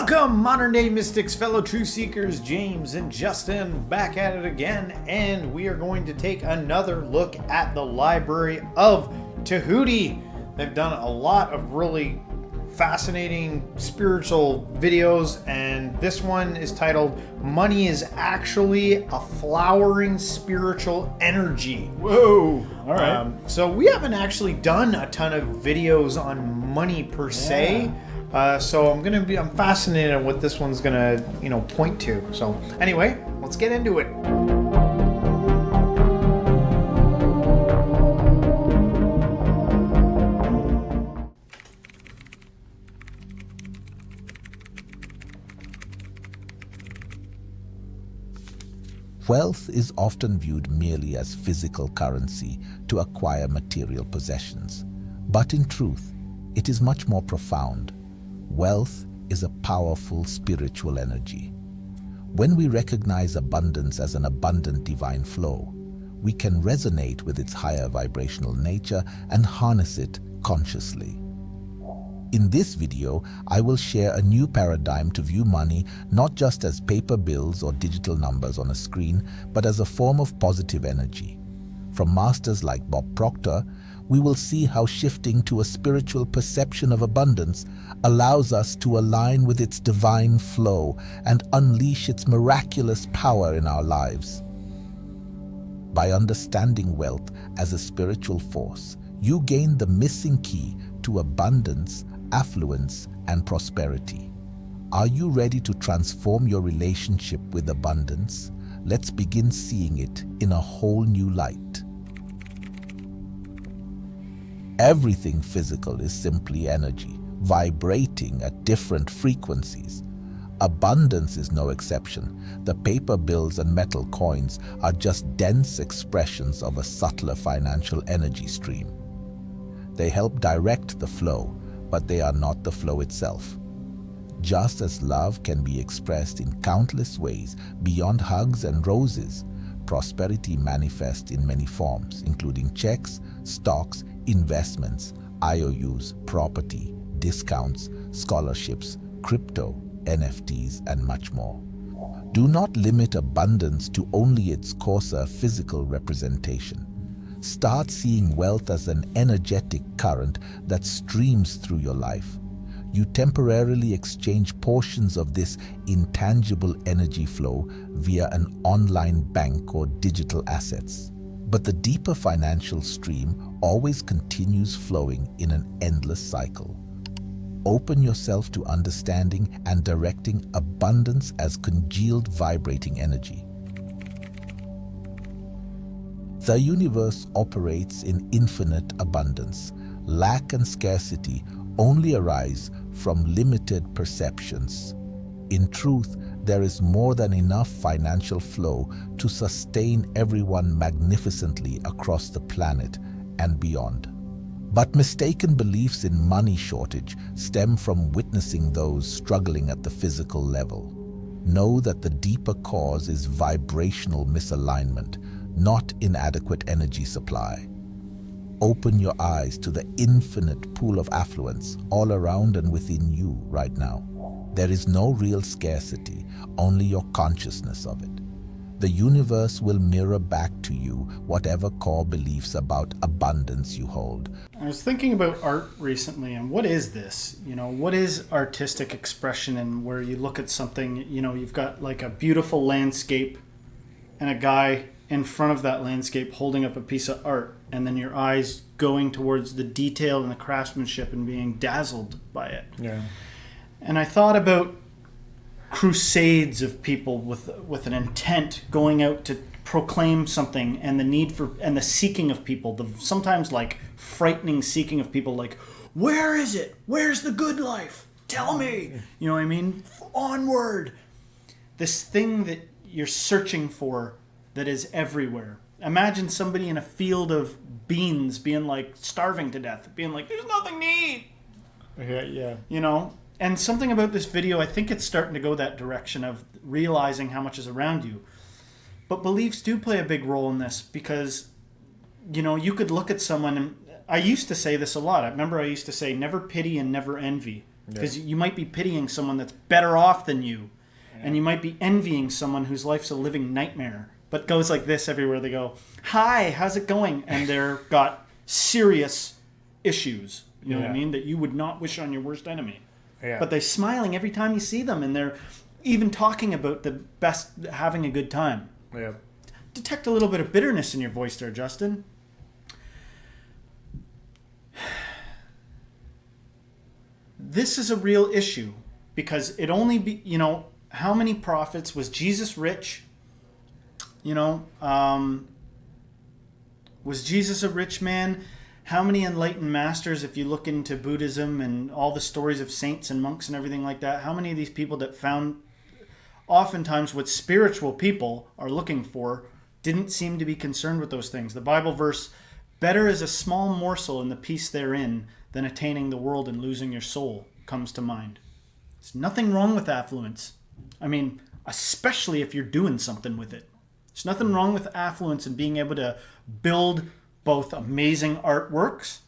Welcome, modern day mystics, fellow truth seekers. James and Justin back at it again, and we are going to take another look at the Library of Tehuti. They've done a lot of really fascinating spiritual videos, and this one is titled Money is Actually a Flowering Spiritual Energy. Whoa! All right. So we haven't actually done a ton of videos on money per se. So I'm fascinated on what this one's gonna, point to. So anyway, let's get into it. Wealth is often viewed merely as physical currency to acquire material possessions. But in truth, it is much more profound. Wealth is a powerful spiritual energy. When we recognize abundance as an abundant divine flow, we can resonate with its higher vibrational nature and harness it consciously. In this video, I will share a new paradigm to view money not just as paper bills or digital numbers on a screen, but as a form of positive energy. From masters like Bob Proctor, we will see how shifting to a spiritual perception of abundance allows us to align with its divine flow and unleash its miraculous power in our lives. By understanding wealth as a spiritual force, you gain the missing key to abundance, affluence, and prosperity. Are you ready to transform your relationship with abundance? Let's begin seeing it in a whole new light. Everything physical is simply energy, vibrating at different frequencies. Abundance is no exception. The paper bills and metal coins are just dense expressions of a subtler financial energy stream. They help direct the flow, but they are not the flow itself. Just as love can be expressed in countless ways beyond hugs and roses, prosperity manifests in many forms, including checks, stocks, investments, IOUs, property, discounts, scholarships, crypto, NFTs, and much more. Do not limit abundance to only its coarser physical representation. Start seeing wealth as an energetic current that streams through your life. You temporarily exchange portions of this intangible energy flow via an online bank or digital assets. But the deeper financial stream always continues flowing in an endless cycle. Open yourself to understanding and directing abundance as congealed vibrating energy. The universe operates in infinite abundance. Lack and scarcity only arise from limited perceptions. In truth, there is more than enough financial flow to sustain everyone magnificently across the planet and beyond. But mistaken beliefs in money shortage stem from witnessing those struggling at the physical level. Know that the deeper cause is vibrational misalignment, not inadequate energy supply. Open your eyes to the infinite pool of affluence all around and within you right now. There is no real scarcity, only your consciousness of it. The universe will mirror back to you whatever core beliefs about abundance you hold. I was thinking about art recently, and what is this? What is artistic expression? And where you look at something, you've got like a beautiful landscape and a guy in front of that landscape holding up a piece of art, and then your eyes going towards the detail and the craftsmanship and being dazzled by it. Yeah. And I thought about crusades of people with an intent going out to proclaim something, and the need for and the seeking of people, the sometimes like frightening seeking of people, like, where is it? Where's the good life? Tell me. You know what I mean? Onward. This thing that you're searching for that is everywhere. Imagine somebody in a field of beans being like starving to death, being like, there's nothing to eat. Yeah. And something about this video, I think it's starting to go that direction of realizing how much is around you. But beliefs do play a big role in this, because, you could look at someone, and I used to say this a lot. I remember I used to say, never pity and never envy. Because you might be pitying someone that's better off than you. And you might be envying someone whose life's a living nightmare, but goes like this everywhere they go. Hi, how's it going? And they're got serious issues, you know what I mean, that you would not wish on your worst enemy. Yeah. But they're smiling every time you see them, and they're even talking about the best, having a good time. Yeah. Detect a little bit of bitterness in your voice there, Justin. This is a real issue because it only be, how many prophets? Was Jesus rich? Was Jesus a rich man? How many enlightened masters, if you look into Buddhism and all the stories of saints and monks and everything like that, how many of these people that found oftentimes what spiritual people are looking for didn't seem to be concerned with those things? The Bible verse, better is a small morsel in the peace therein than attaining the world and losing your soul, comes to mind. There's nothing wrong with affluence. I mean, especially if you're doing something with it. There's nothing wrong with affluence and being able to build both amazing artworks,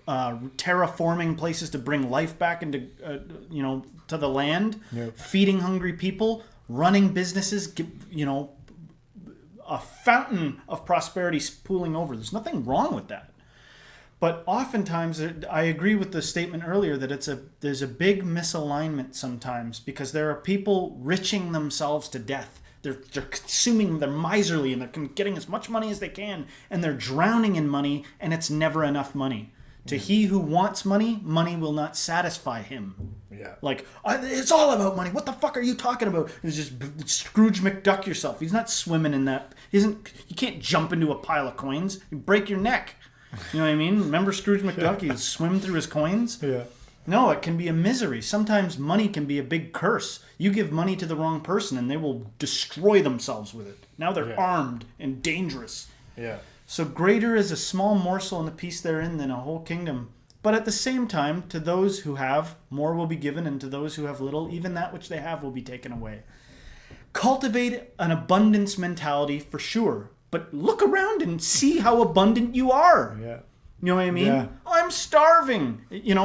terraforming places to bring life back into, to the land, feeding hungry people, running businesses, a fountain of prosperity pooling over. There's nothing wrong with that. But oftentimes, I agree with the statement earlier that there's a big misalignment sometimes because there are people riching themselves to death. They're consuming, they're miserly, and they're getting as much money as they can, and they're drowning in money, and it's never enough money. To he who wants money, money will not satisfy him. Yeah. Like, it's all about money. What the fuck are you talking about? It's just Scrooge McDuck yourself. He's not swimming in that. You can't jump into a pile of coins. You break your neck. You know what I mean? Remember Scrooge McDuck? He'd swim through his coins? Yeah. No, it can be a misery. Sometimes money can be a big curse. You give money to the wrong person and they will destroy themselves with it. Now they're armed and dangerous. Yeah. So greater is a small morsel in the peace therein than a whole kingdom. But at the same time, to those who have, more will be given, and to those who have little, even that which they have will be taken away. Cultivate an abundance mentality for sure. But look around and see how abundant you are. Yeah. You know what I mean? Yeah. I'm starving. And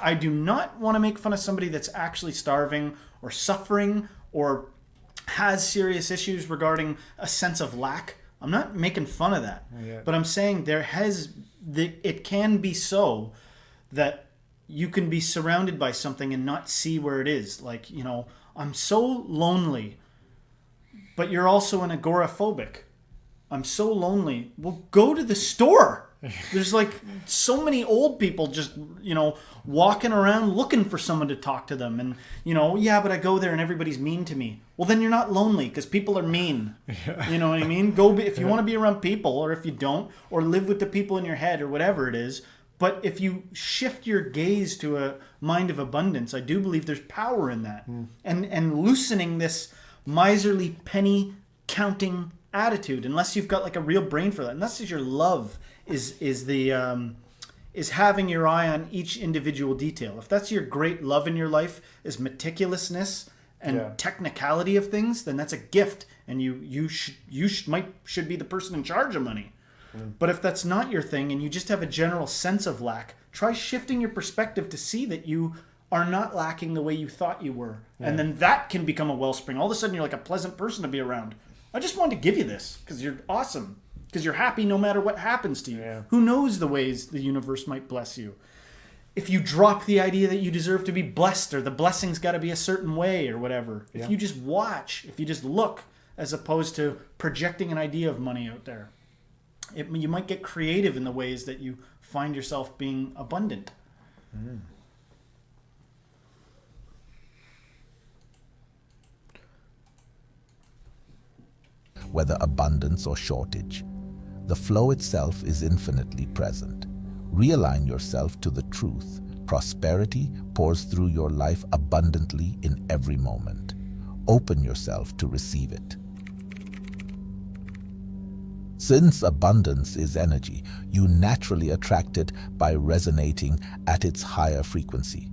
I do not want to make fun of somebody that's actually starving or suffering or has serious issues regarding a sense of lack. I'm not making fun of that. Yeah. But I'm saying it can be so that you can be surrounded by something and not see where it is. Like, I'm so lonely, but you're also an agoraphobic. I'm so lonely. Well, go to the store. There's like so many old people just, walking around looking for someone to talk to them. And, but I go there and everybody's mean to me. Well, then you're not lonely because people are mean. Yeah. You know what I mean? If you want to be around people, or if you don't, or live with the people in your head or whatever it is. But if you shift your gaze to a mind of abundance, I do believe there's power in that. And loosening this miserly penny counting attitude, unless you've got like a real brain for that, unless it's your love is having your eye on each individual detail. If that's your great love in your life, is meticulousness and technicality of things, then that's a gift, and you should be the person in charge of money. But if that's not your thing and you just have a general sense of lack, try shifting your perspective to see that you are not lacking the way you thought you were. And then that can become a wellspring. All of a sudden you're like a pleasant person to be around. I just wanted to give you this because you're awesome. Because you're happy no matter what happens to you. Yeah. Who knows the ways the universe might bless you? If you drop the idea that you deserve to be blessed, or the blessing's got to be a certain way or whatever. Yeah. If you just watch, if you just look, as opposed to projecting an idea of money out there, you might get creative in the ways that you find yourself being abundant. Whether abundance or shortage, the flow itself is infinitely present. Realign yourself to the truth. Prosperity pours through your life abundantly in every moment. Open yourself to receive it. Since abundance is energy, you naturally attract it by resonating at its higher frequency.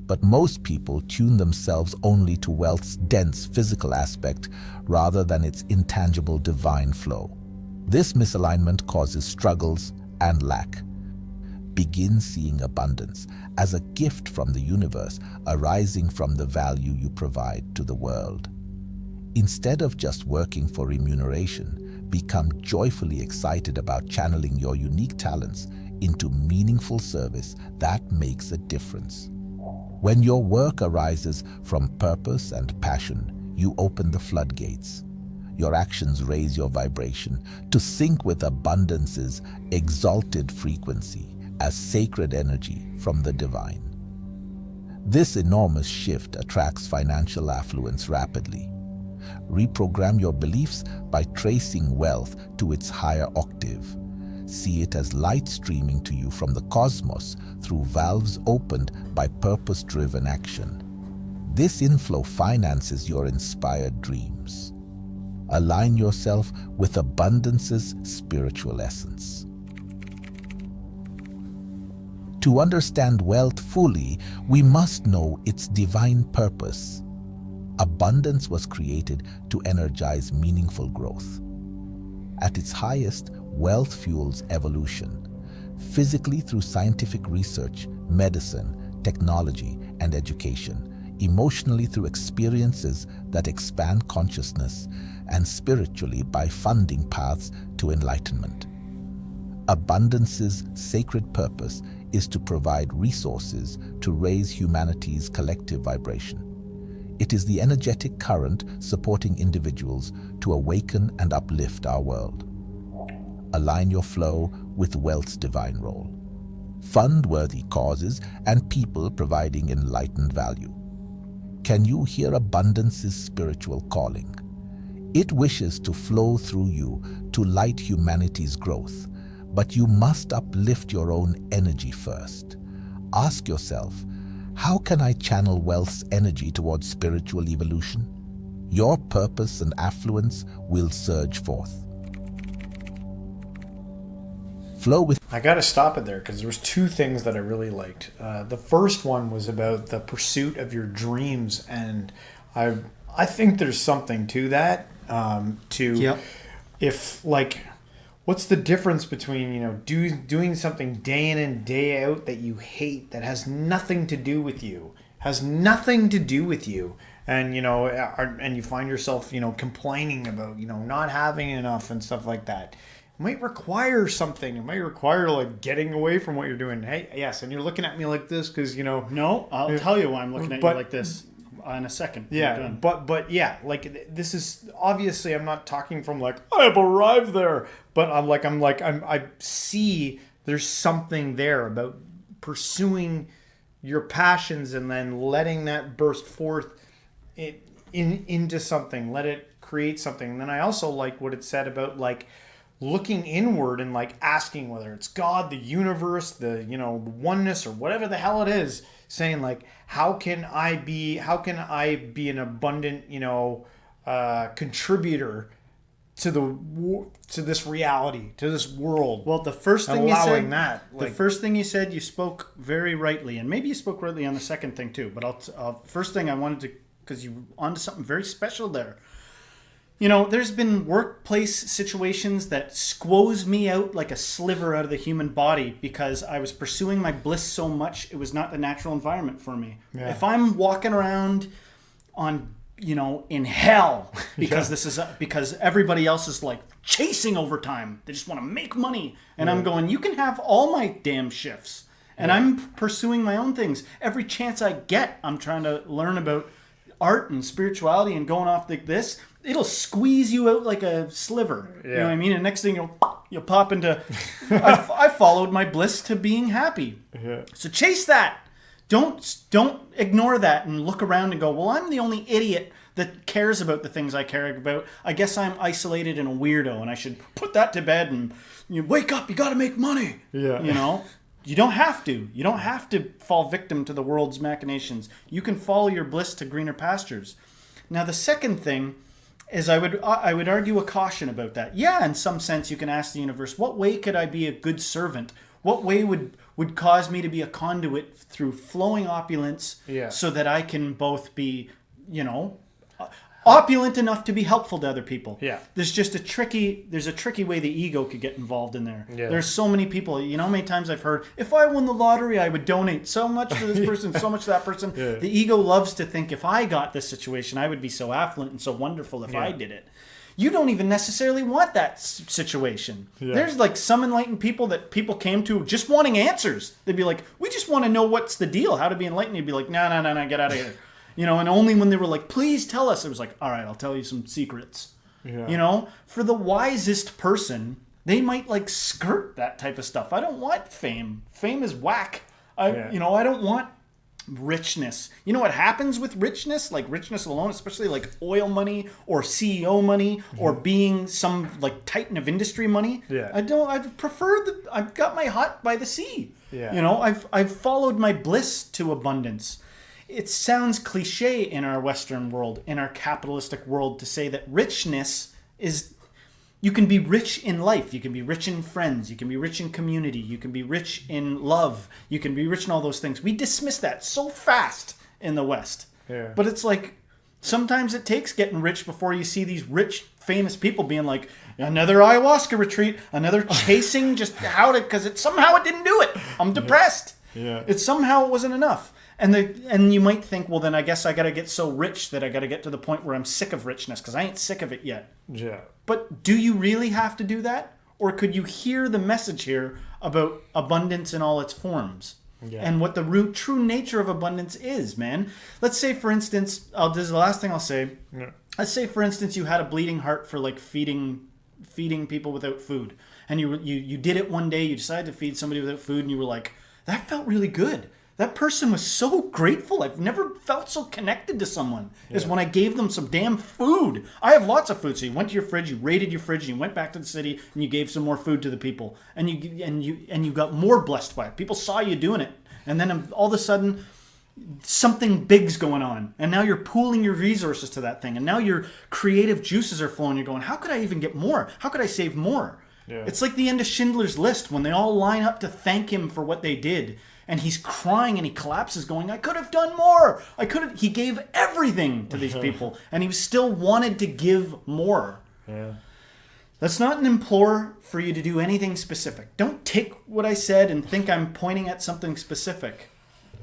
But most people tune themselves only to wealth's dense physical aspect rather than its intangible divine flow. This misalignment causes struggles and lack. Begin seeing abundance as a gift from the universe arising from the value you provide to the world. Instead of just working for remuneration, become joyfully excited about channeling your unique talents into meaningful service that makes a difference. When your work arises from purpose and passion, you open the floodgates. Your actions raise your vibration to sync with abundance's exalted frequency as sacred energy from the divine. This enormous shift attracts financial affluence rapidly. Reprogram your beliefs by tracing wealth to its higher octave. See it as light streaming to you from the cosmos through valves opened by purpose-driven action. This inflow finances your inspired dreams. Align yourself with abundance's spiritual essence. To understand wealth fully, we must know its divine purpose. Abundance was created to energize meaningful growth. At its highest, wealth fuels evolution, physically through scientific research, medicine, technology, and education, emotionally through experiences that expand consciousness, and spiritually by funding paths to enlightenment. Abundance's sacred purpose is to provide resources to raise humanity's collective vibration. It is the energetic current supporting individuals to awaken and uplift our world. Align your flow with wealth's divine role. Fund worthy causes and people providing enlightened value. Can you hear abundance's spiritual calling? It wishes to flow through you to light humanity's growth, but you must uplift your own energy first. Ask yourself, how can I channel wealth's energy towards spiritual evolution? Your purpose and affluence will surge forth. Flow with... I got to stop it there because there was two things that I really liked. The first one was about the pursuit of your dreams, and I think there's something to that. If like, what's the difference between doing something day in and day out that you hate, that has nothing to do with you, and and you find yourself complaining about not having enough and stuff like that. Might require something. It might require like getting away from what you're doing. Hey, yes, and you're looking at me like this because No, I'll tell you why I'm looking at you like this in a second. Yeah, but yeah, like this is obviously I'm not talking from like I have arrived there, but I see there's something there about pursuing your passions and then letting that burst forth into something. Let it create something. And then I also like what it said about like looking inward and like asking whether it's God, the universe, the oneness, or whatever the hell it is, saying like, how can I be an abundant contributor to this reality, to this world? Well, the first thing you said, you spoke very rightly, and maybe you spoke rightly on the second thing too. But first thing I wanted to, because you onto something very special there. There's been workplace situations that squoze me out like a sliver out of the human body because I was pursuing my bliss so much, it was not the natural environment for me. Yeah. If I'm walking around on, in hell because because everybody else is like chasing overtime. They just want to make money. And I'm going, you can have all my damn shifts. And I'm pursuing my own things. Every chance I get, I'm trying to learn about art and spirituality and going off like this. It'll squeeze you out like a sliver. Yeah. You know what I mean? And next thing you'll pop into, I followed my bliss to being happy. Yeah. So chase that. Don't ignore that and look around and go, well, I'm the only idiot that cares about the things I care about. I guess I'm isolated and a weirdo and I should put that to bed and wake up. You got to make money. Yeah. You don't have to. You don't have to fall victim to the world's machinations. You can follow your bliss to greener pastures. Now, the second thing is I would argue a caution about that. Yeah, in some sense, you can ask the universe, what way could I be a good servant? What way would cause me to be a conduit through flowing opulence so that I can both be, opulent enough to be helpful to other people. Yeah. There's a tricky way the ego could get involved in there. Yeah. There's so many people, you know how many times I've heard, if I won the lottery, I would donate so much to this person, so much to that person. Yeah. The ego loves to think, if I got this situation, I would be so affluent and so wonderful if I did it. You don't even necessarily want that situation. Yeah. There's like some enlightened people that people came to just wanting answers. They'd be like, we just want to know what's the deal, how to be enlightened. You'd be like, no, get out of here. You know, and only when they were like, please tell us, it was like, all right, I'll tell you some secrets. Yeah. You know, for the wisest person, they might like skirt that type of stuff. I don't want fame. Fame is whack. I don't want richness. You know what happens with richness? Like richness alone, especially like oil money or CEO money or being some like titan of industry money. Yeah. I'd prefer I've got my hut by the sea. Yeah. You know, I've followed my bliss to abundance. It sounds cliche in our Western world, in our capitalistic world, to say that richness is, you can be rich in life, you can be rich in friends, you can be rich in community, you can be rich in love, you can be rich in all those things. We dismiss that so fast in the West. Yeah. But it's like, sometimes it takes getting rich before you see these rich, famous people being like, another ayahuasca retreat, another chasing just because somehow it didn't do it. I'm depressed. Yeah. It somehow wasn't enough. And you might think, well, then I guess I got to get so rich that I got to get to the point where I'm sick of richness, because I ain't sick of it yet. Yeah. But do you really have to do that? Or could you hear the message here about abundance in all its forms? Yeah. And what the true nature of abundance is, man. Let's say, for instance, this is the last thing I'll say. Yeah. Let's say, for instance, you had a bleeding heart for like feeding people without food. And you did it one day, you decided to feed somebody without food, and you were like, that felt really good. That person was so grateful. I've never felt so connected to someone as when I gave them some damn food. I have lots of food. So you went to your fridge, you raided your fridge, and you went back to the city, and you gave some more food to the people, and you got more blessed by it. People saw you doing it, and then all of a sudden, something big's going on, and now you're pooling your resources to that thing, and now your creative juices are flowing. You're going, how could I even get more? How could I save more? Yeah. It's like the end of Schindler's List when they all line up to thank him for what they did. And he's crying and he collapses going, I could have done more. He gave everything to these people. And he still wanted to give more. Yeah. That's not an implore for you to do anything specific. Don't take what I said and think I'm pointing at something specific.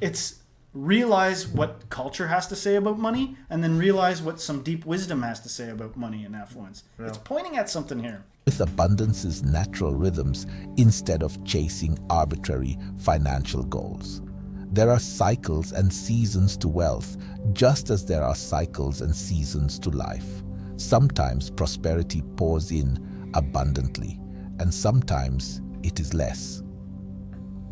It's realize what culture has to say about money, and then realize what some deep wisdom has to say about money and affluence. Yeah. It's pointing at something here. With abundance's natural rhythms instead of chasing arbitrary financial goals. There are cycles and seasons to wealth, just as there are cycles and seasons to life. Sometimes prosperity pours in abundantly, and sometimes it is less.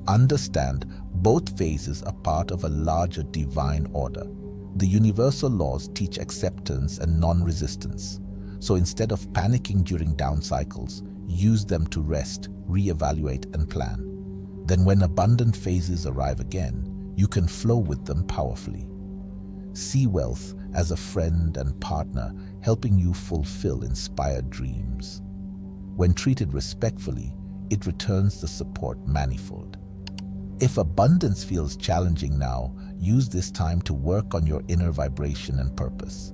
Understand both phases are part of a larger divine order. The universal laws teach acceptance and non-resistance. So instead of panicking during down cycles, use them to rest, reevaluate, and plan. Then when abundant phases arrive again, you can flow with them powerfully. See wealth as a friend and partner helping you fulfill inspired dreams. When treated respectfully, it returns the support manifold. If abundance feels challenging now, use this time to work on your inner vibration and purpose.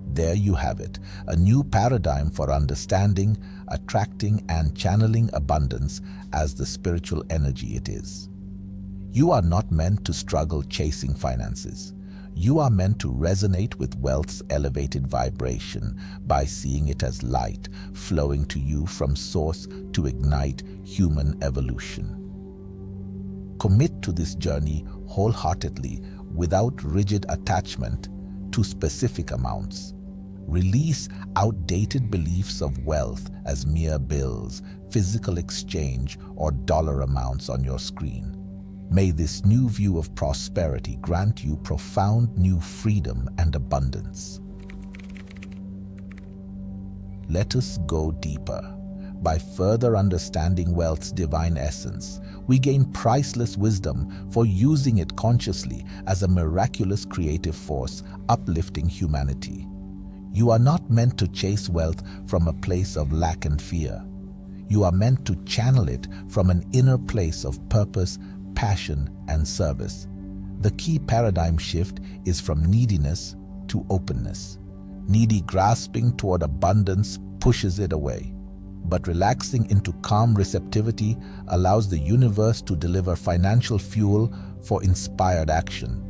There you have it, a new paradigm for understanding, attracting, and channeling abundance as the spiritual energy it is. You are not meant to struggle chasing finances. You are meant to resonate with wealth's elevated vibration by seeing it as light flowing to you from source to ignite human evolution. Commit to this journey wholeheartedly without rigid attachment to specific amounts. Release outdated beliefs of wealth as mere bills, physical exchange, or dollar amounts on your screen. May this new view of prosperity grant you profound new freedom and abundance. Let us go deeper. By further understanding wealth's divine essence, we gain priceless wisdom for using it consciously as a miraculous creative force uplifting humanity. You are not meant to chase wealth from a place of lack and fear. You are meant to channel it from an inner place of purpose, passion, and service. The key paradigm shift is from neediness to openness. Needy grasping toward abundance pushes it away. But relaxing into calm receptivity allows the universe to deliver financial fuel for inspired action.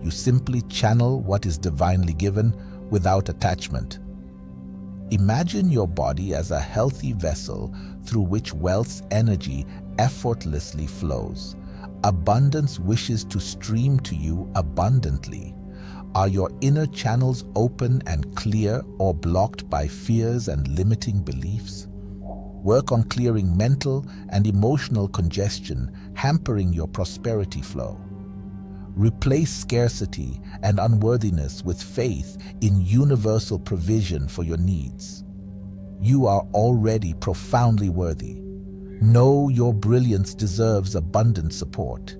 You simply channel what is divinely given without attachment. Imagine your body as a healthy vessel through which wealth's energy effortlessly flows. Abundance wishes to stream to you abundantly. Are your inner channels open and clear or blocked by fears and limiting beliefs? Work on clearing mental and emotional congestion hampering your prosperity flow. Replace scarcity and unworthiness with faith in universal provision for your needs. You are already profoundly worthy. Know your brilliance deserves abundant support.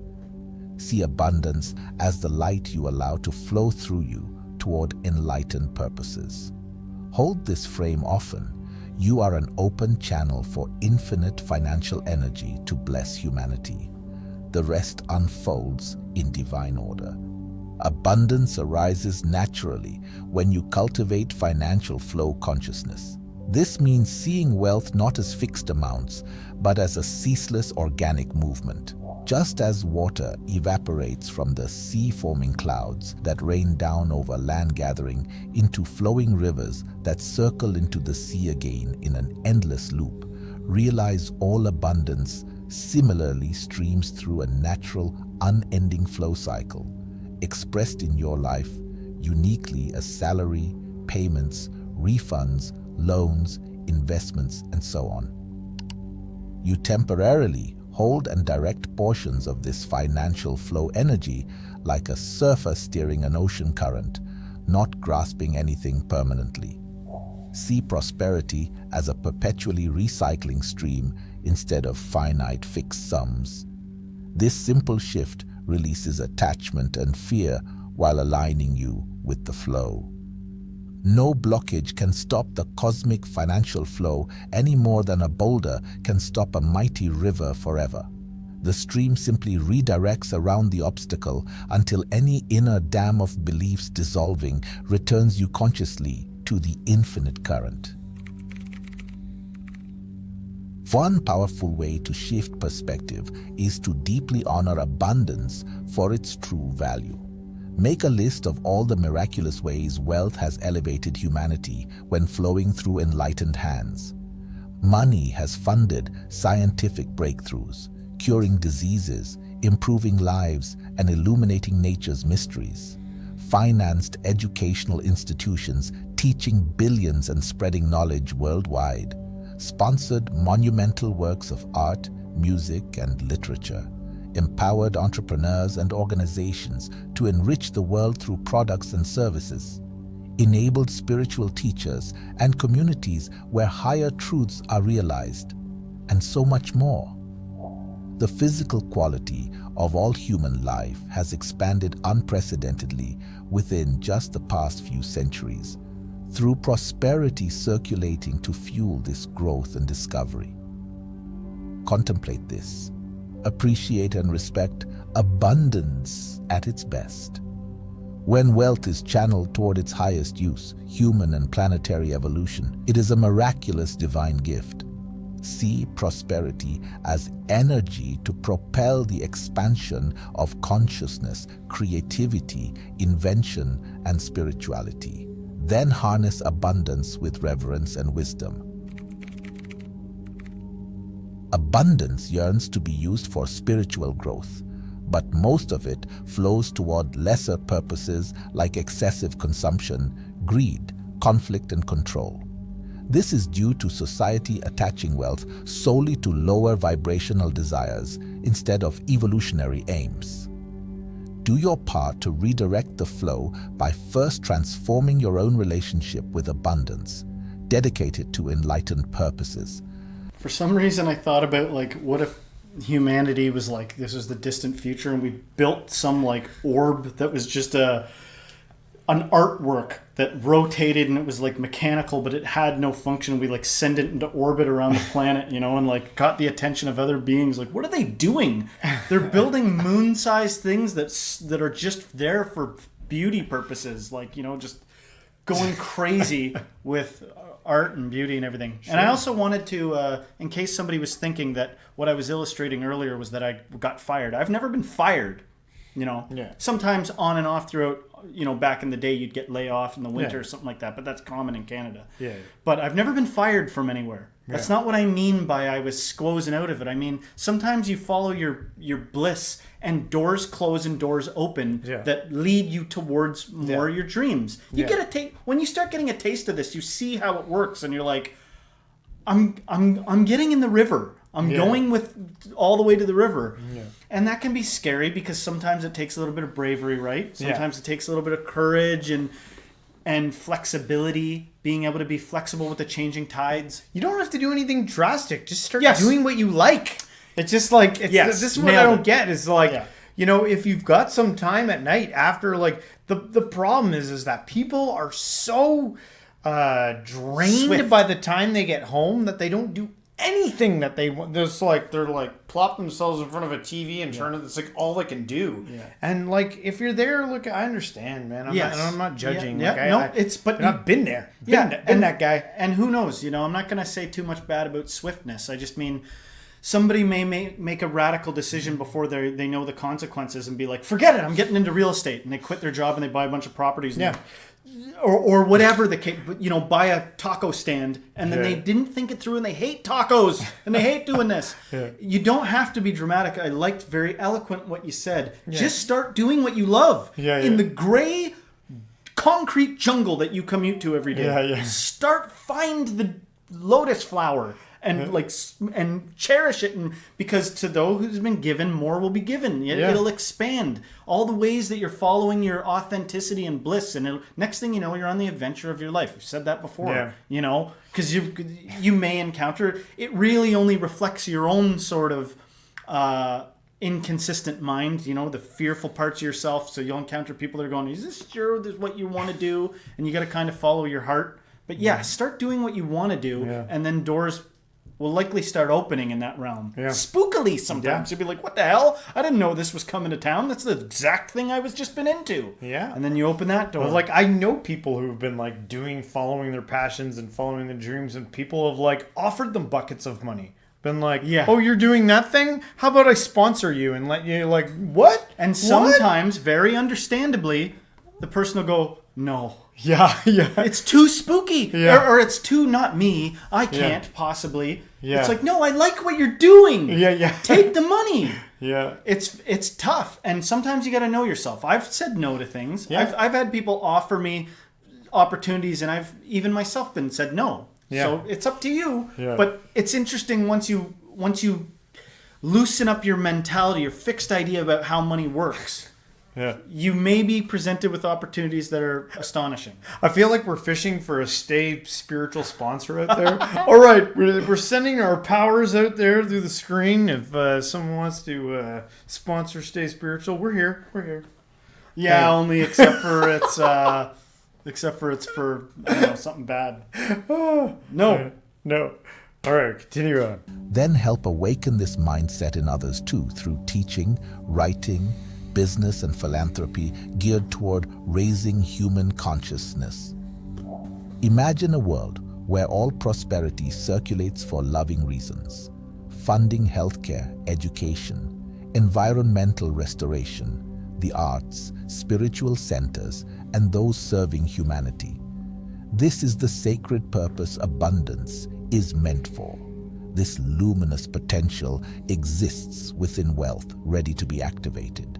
See abundance as the light you allow to flow through you toward enlightened purposes. Hold this frame often. You are an open channel for infinite financial energy to bless humanity. The rest unfolds in divine order. Abundance arises naturally when you cultivate financial flow consciousness. This means seeing wealth not as fixed amounts, but as a ceaseless organic movement. Just as water evaporates from the sea-forming clouds that rain down over land gathering into flowing rivers that circle into the sea again in an endless loop, realize all abundance similarly streams through a natural, unending flow cycle, expressed in your life uniquely as salary, payments, refunds, loans, investments, and so on. You temporarily hold and direct portions of this financial flow energy like a surfer steering an ocean current, not grasping anything permanently. See prosperity as a perpetually recycling stream instead of finite fixed sums. This simple shift releases attachment and fear while aligning you with the flow. No blockage can stop the cosmic financial flow any more than a boulder can stop a mighty river forever. The stream simply redirects around the obstacle until any inner dam of beliefs dissolving returns you consciously to the infinite current. One powerful way to shift perspective is to deeply honor abundance for its true value. Make a list of all the miraculous ways wealth has elevated humanity when flowing through enlightened hands. Money has funded scientific breakthroughs, curing diseases, improving lives, and illuminating nature's mysteries. Financed educational institutions teaching billions and spreading knowledge worldwide. Sponsored monumental works of art, music, and literature. Empowered entrepreneurs and organizations to enrich the world through products and services. Enabled spiritual teachers and communities where higher truths are realized, and so much more. The physical quality of all human life has expanded unprecedentedly within just the past few centuries, through prosperity circulating to fuel this growth and discovery. Contemplate this. Appreciate and respect abundance at its best. When wealth is channeled toward its highest use, human and planetary evolution, it is a miraculous divine gift. See prosperity as energy to propel the expansion of consciousness, creativity, invention, and spirituality. Then harness abundance with reverence and wisdom. Abundance yearns to be used for spiritual growth, but most of it flows toward lesser purposes like excessive consumption, greed, conflict, and control. This is due to society attaching wealth solely to lower vibrational desires instead of evolutionary aims. Do your part to redirect the flow by first transforming your own relationship with abundance, dedicated to enlightened purposes. For some reason, I thought about, like, what if humanity was like, this was the distant future, and we built some, like, orb that was just an artwork that rotated, and it was, like, mechanical, but it had no function. We, like, send it into orbit around the planet, you know, and, like, got the attention of other beings. Like, what are they doing? They're building moon-sized things that are just there for beauty purposes. Like, you know, just going crazy with art and beauty and everything. Sure. And I also wanted to, in case somebody was thinking that what I was illustrating earlier was that I got fired. I've never been fired. Yeah. Sometimes on and off throughout, back in the day, you'd get lay off in the winter or something like that, but that's common in Canada. Yeah. But I've never been fired from anywhere. That's not what I mean by I was squozing out of it. I mean, sometimes you follow your bliss and doors close and doors open that lead you towards more of your dreams. You get a taste. When you start getting a taste of this, you see how it works and you're like, I'm getting in the river. I'm going with all the way to the river. Yeah. And that can be scary because sometimes it takes a little bit of bravery, right? Sometimes it takes a little bit of courage and flexibility, being able to be flexible with the changing tides. You don't have to do anything drastic. Just start doing what you like. It's just like, this is what I don't get. Is like, if you've got some time at night after, like, the problem is that people are so drained by the time they get home that they don't do anything that they want. There's like, they're like plop themselves in front of a TV and turn it. It's like all they can do. Yeah. And like, if you're there, look, I understand, man. I'm not judging. I've been there. Been that guy. And who knows? I'm not going to say too much bad about swiftness. I just mean somebody may make a radical decision before they know the consequences and be like, forget it, I'm getting into real estate, and they quit their job and they buy a bunch of properties. Or whatever the case, buy a taco stand, and then they didn't think it through, and they hate tacos, and they hate doing this. You don't have to be dramatic. I liked very eloquent what you said. Just start doing what you love in the gray concrete jungle that you commute to every day. Find the lotus flower and cherish it, and because to those who's been given, more will be given. It'll expand all the ways that you're following your authenticity and bliss, and next thing you know, you're on the adventure of your life. We've said that before. Because you may encounter it. Really only reflects your own sort of inconsistent mind, the fearful parts of yourself. So you'll encounter people that are going, is this sure this is what you want to do? And you got to kind of follow your heart. But start doing what you want to do, and then doors will likely start opening in that realm. Spookily sometimes. You'll be like, what the hell? I didn't know this was coming to town. That's the exact thing I was just been into. And then you open that door. Well, like, I know people who've been like following their passions and following their dreams, and people have like offered them buckets of money. Been like, oh, you're doing that thing? How about I sponsor you and let you, like, what? And sometimes, very understandably, the person will go, no. It's too spooky. Or it's too not me. I can't possibly. It's like, no, I like what you're doing. Take the money. It's tough. And sometimes you got to know yourself. I've said no to things. I've had people offer me opportunities, and I've even myself been said no. So it's up to you. But it's interesting once you loosen up your mentality, your fixed idea about how money works. You may be presented with opportunities that are astonishing. I feel like we're fishing for a Stay Spiritual sponsor out there. All right, we're sending our powers out there through the screen. If someone wants to sponsor Stay Spiritual, we're here. Only except for it's for I don't know, something bad. No. All right, continue on. Then help awaken this mindset in others too through teaching, writing, business and philanthropy geared toward raising human consciousness. Imagine a world where all prosperity circulates for loving reasons, funding healthcare, education, environmental restoration, the arts, spiritual centers, and those serving humanity. This is the sacred purpose abundance is meant for. This luminous potential exists within wealth, ready to be activated.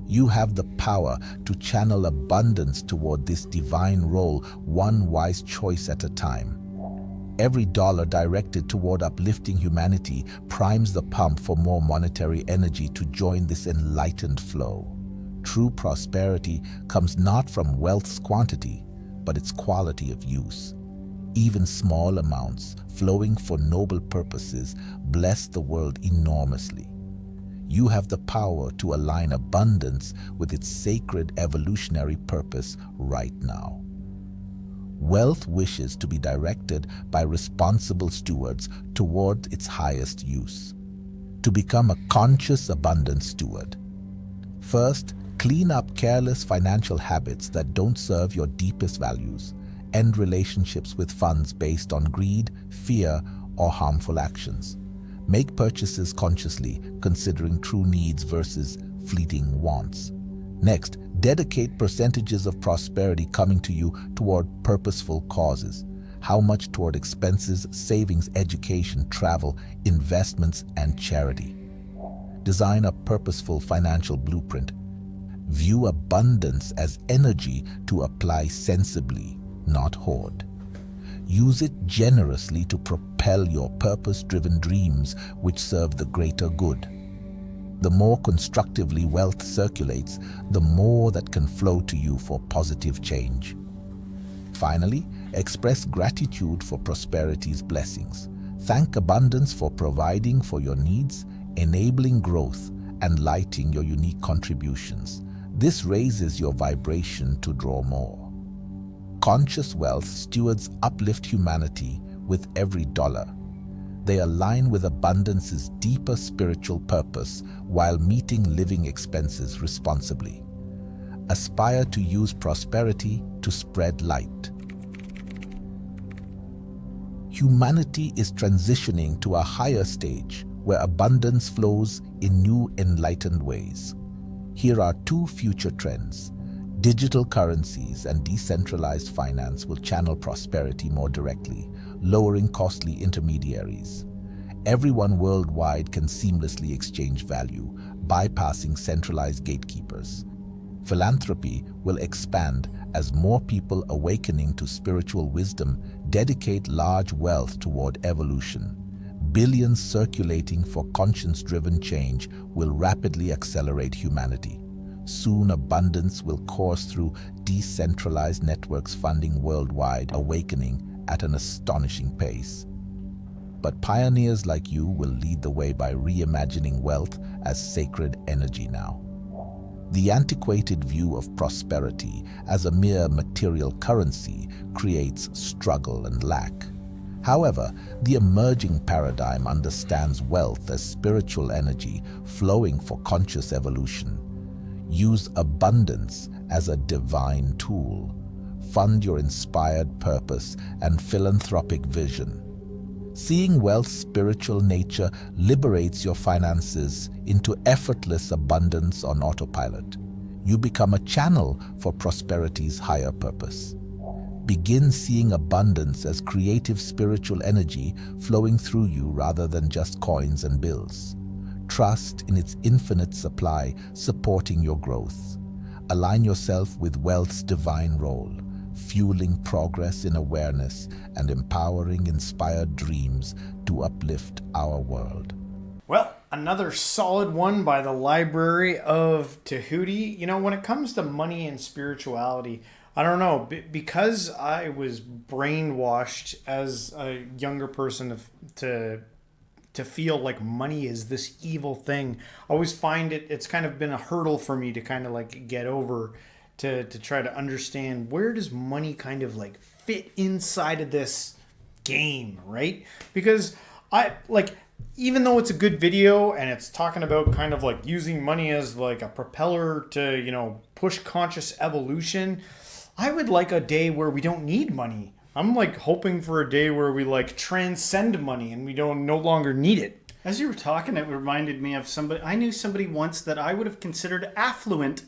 You have the power to channel abundance toward this divine role, one wise choice at a time. Every dollar directed toward uplifting humanity primes the pump for more monetary energy to join this enlightened flow. True prosperity comes not from wealth's quantity, but its quality of use. Even small amounts, flowing for noble purposes, bless the world enormously. You have the power to align abundance with its sacred evolutionary purpose right now. Wealth wishes to be directed by responsible stewards toward its highest use. To become a conscious abundance steward, first, Clean up careless financial habits that don't serve your deepest values. End relationships with funds based on greed, fear, or harmful actions. Make purchases consciously, considering true needs versus fleeting wants. Next, dedicate percentages of prosperity coming to you toward purposeful causes. How much toward expenses, savings, education, travel, investments, and charity. Design a purposeful financial blueprint. View abundance as energy to apply sensibly, not hoard. Use it generously to propel your purpose-driven dreams which serve the greater good. The more constructively wealth circulates, the more that can flow to you for positive change. Finally, express gratitude for prosperity's blessings. Thank abundance for providing for your needs, enabling growth, and lighting your unique contributions. This raises your vibration to draw more. Conscious wealth stewards uplift humanity with every dollar. They align with abundance's deeper spiritual purpose while meeting living expenses responsibly. Aspire to use prosperity to spread light. Humanity is transitioning to a higher stage where abundance flows in new enlightened ways. Here are two future trends. Digital currencies and decentralized finance will channel prosperity more directly, lowering costly intermediaries. Everyone worldwide can seamlessly exchange value, bypassing centralized gatekeepers. Philanthropy will expand as more people awakening to spiritual wisdom dedicate large wealth toward evolution. Billions circulating for conscience-driven change will rapidly accelerate humanity. Soon abundance will course through decentralized networks funding worldwide awakening at an astonishing pace. But pioneers like you will lead the way by reimagining wealth as sacred energy now. The antiquated view of prosperity as a mere material currency creates struggle and lack. However, the emerging paradigm understands wealth as spiritual energy flowing for conscious evolution. Use abundance as a divine tool. Fund your inspired purpose and philanthropic vision. Seeing wealth's spiritual nature liberates your finances into effortless abundance on autopilot. You become a channel for prosperity's higher purpose. Begin seeing abundance as creative spiritual energy flowing through you rather than just coins and bills. Trust in its infinite supply supporting your growth. Align yourself with wealth's divine role, fueling progress in awareness and empowering inspired dreams to uplift our world. Well, another solid one by the Library of Tehuti. You know, when it comes to money and spirituality, I don't know, because I was brainwashed as a younger person to feel like money is this evil thing. I always find it's kind of been a hurdle for me to kind of like get over, to try to understand where does money kind of like fit inside of this game, right? Because even though it's a good video and it's talking about kind of like using money as like a propeller to, you know, push conscious evolution, I would like a day where we don't need money. I'm like hoping for a day where we like transcend money and we don't no longer need it. As you were talking, it reminded me of somebody. I knew somebody once that I would have considered affluent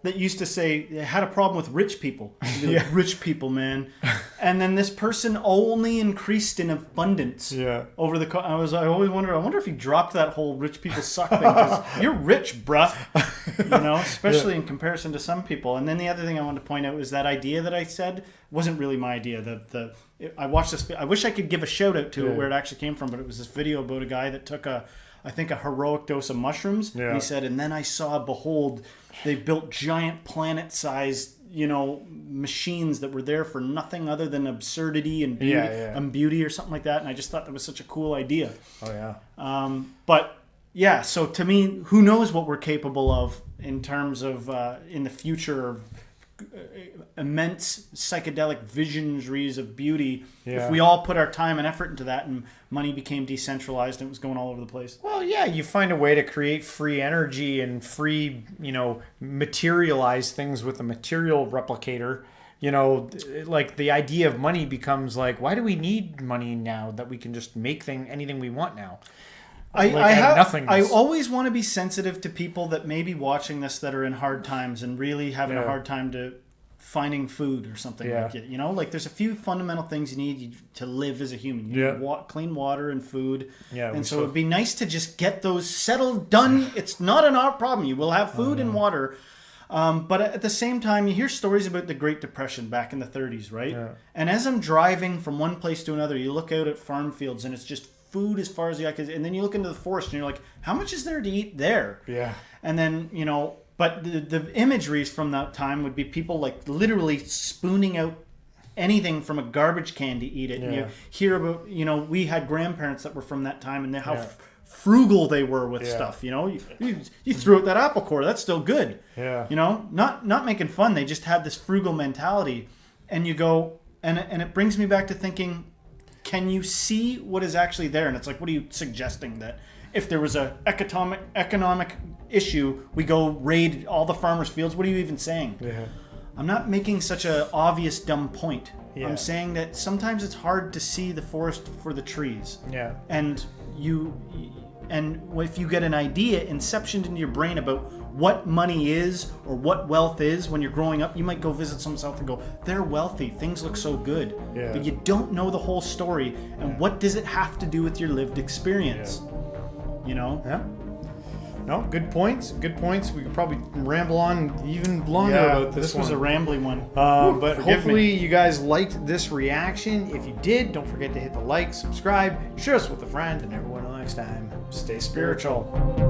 that used to say they had a problem with rich people. Yeah. Rich people, man. And then this person only increased in abundance. Yeah. Over the I always wonder. I wonder if he dropped that whole rich people suck thing. 'Cause you're rich, bruh. You know, especially in comparison to some people. And then the other thing I wanted to point out was that idea that I said wasn't really my idea. I watched this. I wish I could give a shout out to it where it actually came from, but it was this video about a guy that took a heroic dose of mushrooms. Yeah. And he said, and then I saw, behold, they built giant planet-sized, machines that were there for nothing other than absurdity and beauty, and beauty or something like that. And I just thought that was such a cool idea. Oh, yeah. But, yeah, so to me, who knows what we're capable of in terms of in the future of immense psychedelic visionaries of beauty Yeah. if we all put our time and effort into that and money became decentralized and it was going all over the place. Well, yeah, you find a way to create free energy and free, materialize things with a material replicator. Like the idea of money becomes like, why do we need money now that we can just make anything we want now? I always want to be sensitive to people that may be watching this that are in hard times and really having a hard time to finding food or something like it. Like there's a few fundamental things you need to live as a human. You need clean water and food. Yeah, and so it'd be nice to just get those settled, done. It's not an art problem. You will have food and water. But at the same time, you hear stories about the Great Depression back in the 30s, right? Yeah. And as I'm driving from one place to another, you look out at farm fields and it's just food as far as the eye can see. And then you look into the forest and you're like, how much is there to eat there? Yeah. And then, but the imageries from that time would be people like literally spooning out anything from a garbage can to eat it. Yeah. And you hear about, we had grandparents that were from that time and how frugal they were with stuff. You threw out that apple core, that's still good. Yeah. Not making fun. They just had this frugal mentality. And you go, and it brings me back to thinking, can you see what is actually there? And it's like, what are you suggesting? That if there was a economic issue, we go raid all the farmers' fields? What are you even saying? Yeah. I'm not making such a obvious dumb point. Yeah. I'm saying that sometimes it's hard to see the forest for the trees. Yeah. And if you get an idea inceptioned into your brain about what money is or what wealth is when you're growing up, you might go visit someone's house and go, they're wealthy, things look so good. Yeah. But you don't know the whole story, and what does it have to do with your lived experience? Yeah. Yeah. No, good points. Good points. We could probably ramble on even longer about this one. This was a rambly one. But hopefully you guys liked this reaction. If you did, don't forget to hit the like, subscribe, share us with a friend, and everyone next time, stay spiritual.